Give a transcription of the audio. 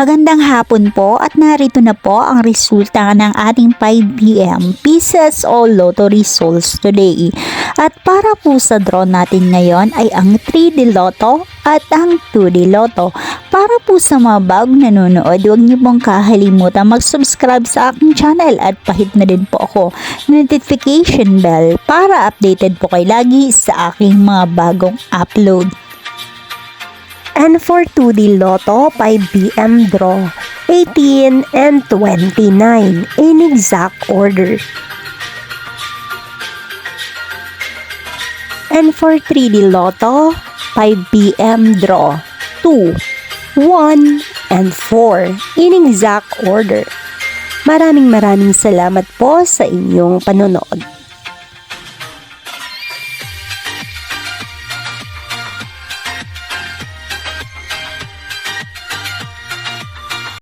Magandang hapon po at narito na po ang resulta ng ating 5pm Pieces o Lotto results today. At para po sa draw natin ngayon ay ang 3D Lotto at ang 2D Lotto. Para po sa mga bagong nanonood, huwag niyo pong kakalimutan mag-subscribe sa aking channel at pahit na din po ako notification bell para updated po kayo lagi sa aking mga bagong upload. And for 2D Lotto, 5pm draw, 18 and 29 in exact order. And for 3D Lotto, 5pm draw, 2, 1, and 4 in exact order. Maraming salamat po sa inyong panonood.